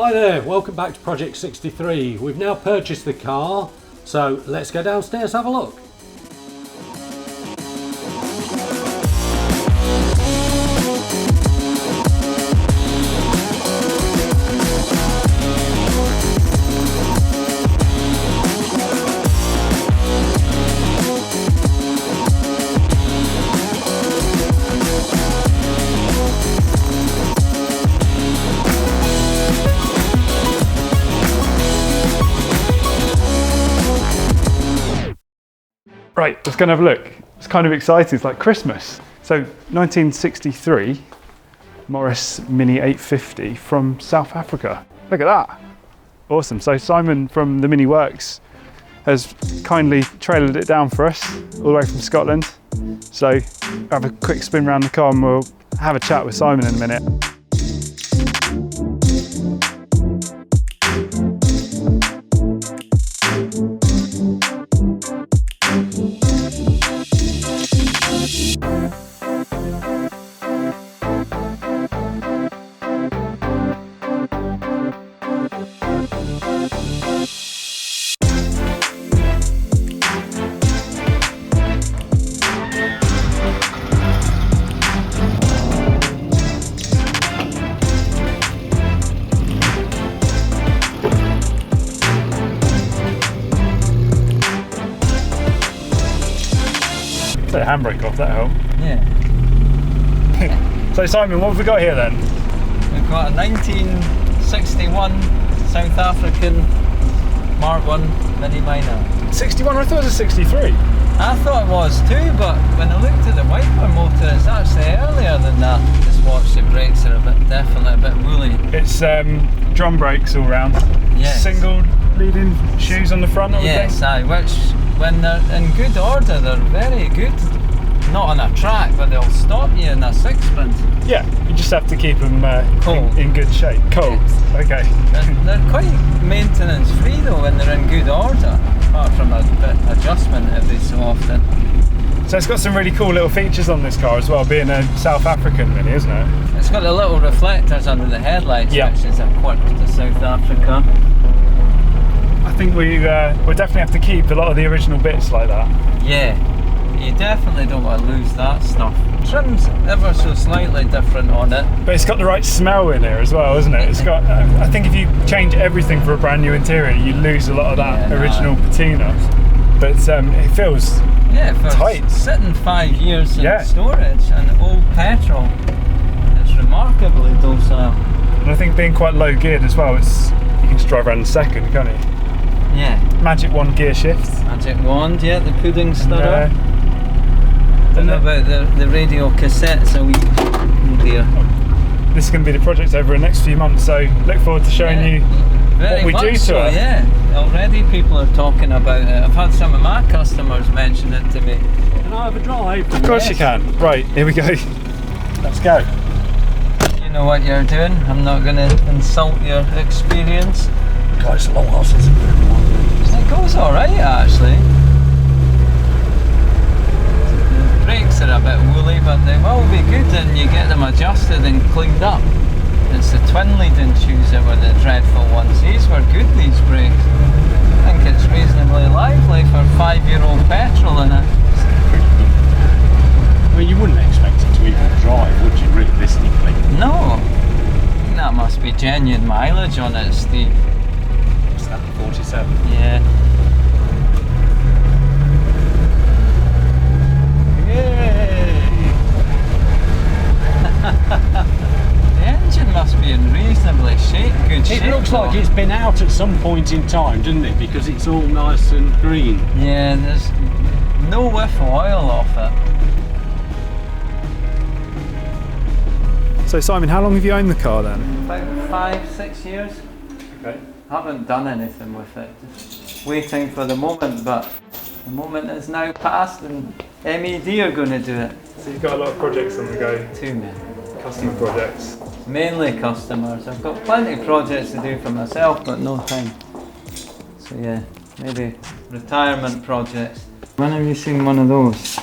Hi there, welcome back to Project 63. We've now purchased the car, so let's go downstairs and have a look. Right, let's go and have a look. It's kind of exciting, it's like Christmas. So 1963, Morris Mini 850 from South Africa. Look at that. Awesome. So Simon from the Mini Works has kindly trailered it down for us all the way from Scotland. So have a quick spin around the car and we'll have a chat with Simon in a minute. Take the handbrake off, that help. Yeah. So Simon, what have we got here then? We've got a 1961 South African Mark 1 Mini Minor. 61, I thought it was a 63. I thought it was too, but when I looked at the wiper motor, it's actually earlier than that. Just watch the brakes are definitely a bit woolly. It's drum brakes all round. Yes. Single leading shoes on the front, I would Yes, think. aye, which when they're in good order, they're very good. Not on a track, but they'll stop you in a six sprint. Yeah, you just have to keep them Cold. in good shape. Cold, okay. They're quite maintenance free though when they're in good order, apart from a bit adjustment every so often. So it's got some really cool little features on this car as well, being a South African Mini, isn't it? It's got the little reflectors under the headlights, Yeah. which is a quirk to South Africa. I think we'll definitely have to keep a lot of the original bits like that. Yeah, you definitely don't want to lose that stuff. Trim's ever so slightly different on it. But it's got the right smell in here as well, isn't it? It's got. I think if you change everything for a brand new interior, you lose a lot of that original patina. But it feels for tight. Sitting 5 years in storage and old petrol, it's remarkably docile. And I think being quite low geared as well, you can just drive around in a second, can't you? Yeah. Magic wand gear shift. Magic wand, yeah, the pudding stirrer. Yeah. Don't know about the radio cassettes a wee. Oh dear. This is going to be the project over the next few months, so look forward to showing you what we do to it. Yeah, already people are talking about it. I've had some of my customers mention it to me. Can I have a drive? Of course you can. Right, here we go. Let's go. You know what you're doing. I'm not going to insult your experience. God, it's a long while since I've been in one. It goes alright actually. The brakes are a bit woolly, but they will be good and you get them adjusted and cleaned up. It's the twin leading shoes that were the dreadful ones. These were good, these brakes. I think it's reasonably lively for 5-year-old petrol in it. Well, you wouldn't expect it to even drive, would you, realistically? No, I think that must be genuine mileage on it, Steve. What's that, 47? Yeah. The engine must be in reasonably good shape. It looks like it's been out at some point in time, doesn't it? Because it's all nice and green. Yeah, there's no whiff of oil off it. So Simon, how long have you owned the car then? About 5-6 years. Okay. Haven't done anything with it. Just waiting for the moment, but the moment is now past and MED are going to do it. So you've got a lot of projects on the go. Too many. Customer projects. Mainly customers. I've got plenty of projects to do for myself, but no time. So yeah, maybe retirement projects. When have you seen one of those?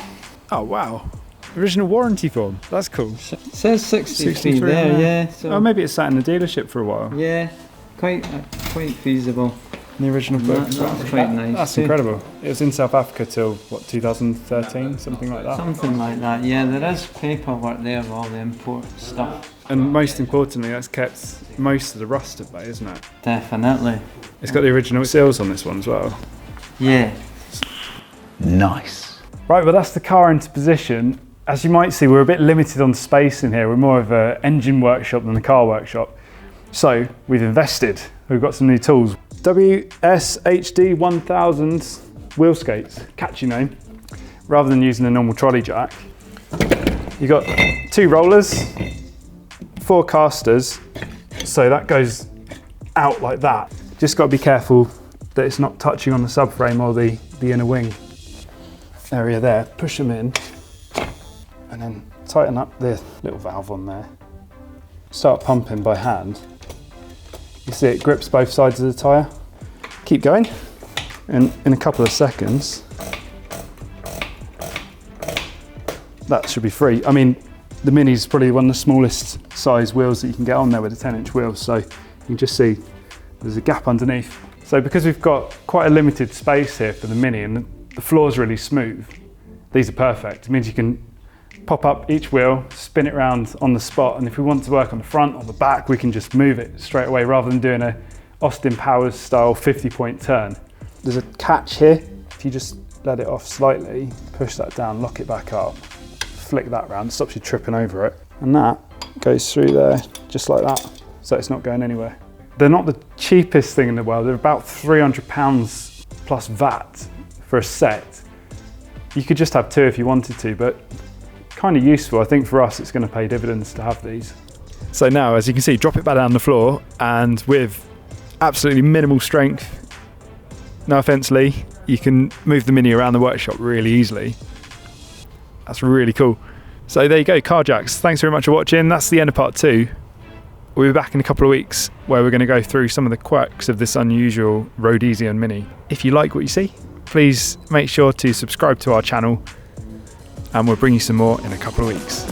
Oh wow. Original warranty form. That's cool. It says 63 63 there, on there. yeah. So Oh, maybe it's sat in the dealership for a while. yeah, quite feasible. The original book. That's quite nice. That's too. incredible. It was in South Africa till, what, 2013, something like that? Something like that, yeah. There is paperwork there of all the import stuff. And most importantly, that's kept most of the rust at bay, isn't it? Definitely. It's got the original seals on this one as well. Yeah. Nice. Right, well that's the car into position. As you might see, we're a bit limited on space in here. We're more of an engine workshop than a car workshop. So we've invested. We've got some new tools. WSHD 1000 wheel skates, catchy name. Rather than using a normal trolley jack, you've got 2 rollers, 4 casters, so that goes out like that. Just got to be careful that it's not touching on the subframe or the inner wing area there. Push them in and then tighten up the little valve on there. Start pumping by hand. You see it grips both sides of the tyre. Keep going, and in a couple of seconds, that should be free. I mean, the Mini's probably one of the smallest size wheels that you can get on there with a 10-inch wheel, so you can just see there's a gap underneath. So because we've got quite a limited space here for the Mini and the floor's really smooth, these are perfect. It means you can pop up each wheel, spin it around on the spot, and if we want to work on the front or the back, we can just move it straight away rather than doing a Austin Powers style 50-point turn. There's a catch here. If you just let it off slightly, push that down, lock it back up, flick that round, stops you tripping over it, and that goes through there just like that, so it's not going anywhere. They're not the cheapest thing in the world. They're about £300 plus VAT for a set. You could just have 2 if you wanted to, but kind of useful. I think for us it's going to pay dividends to have these. So now, as you can see, drop it back down the floor, and with absolutely minimal strength, no offence Lee, you can move the Mini around the workshop really easily. That's really cool. So there you go, car jacks. Thanks very much for watching. That's the end of part 2. We'll be back in a couple of weeks where we're going to go through some of the quirks of this unusual Rhodesian Mini. If you like what you see, please make sure to subscribe to our channel, and we'll bring you some more in a couple of weeks.